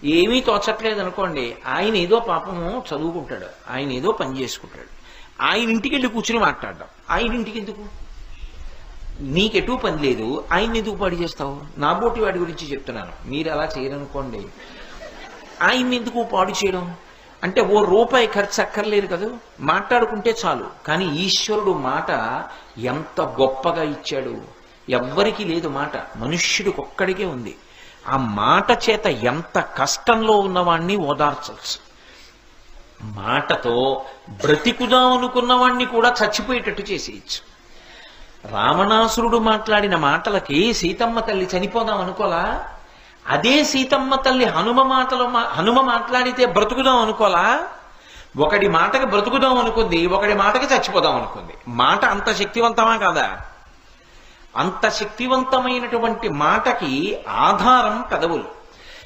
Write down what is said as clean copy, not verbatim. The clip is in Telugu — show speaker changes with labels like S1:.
S1: ఏమీ తోచట్లేదు అనుకోండి, ఆయన ఏదో పాపము చదువుకుంటాడు, ఆయన ఏదో పని చేసుకుంటాడు, ఆయన ఇంటికి వెళ్ళి కూర్చుని మాట్లాడడం. ఆయన ఇంటికి ఎందుకు? నీకెటూ పని లేదు, ఆయన ఎందుకు పాడు చేస్తావు? నా బోటి వాడి గురించి చెప్తున్నాను, మీరు అలా చేయరనుకోండి. ఆయన్ని ఎందుకు పాడు చేయడం? అంటే ఓ రూపాయి ఖర్చు అక్కర్లేదు కదా, మాట్లాడుకుంటే చాలు. కానీ ఈశ్వరుడు మాట ఎంత గొప్పగా ఇచ్చాడు. ఎవ్వరికీ లేదు మాట, మనుష్యుడికి ఒక్కడికే ఉంది. ఆ మాట చేత ఎంత కష్టంలో ఉన్నవాణ్ణి ఓదార్చవచ్చు. మాటతో బ్రతికుదాం అనుకున్నవాణ్ణి కూడా చచ్చిపోయేటట్టు చేసేయచ్చు. రావణాసురుడు మాట్లాడిన మాటలకి సీతమ్మ తల్లి చనిపోదాం అనుకోలా? అదే సీతమ్మ తల్లి హనుమ మాట్లాడితే బ్రతుకుదాం అనుకోలా? ఒకడి మాటకి బ్రతుకుదాం అనుకుంది, ఒకడి మాటకి చచ్చిపోదాం అనుకుంది. మాట అంత శక్తివంతమా కాదా? అంత శక్తివంతమైనటువంటి మాటకి ఆధారం పెదవులు.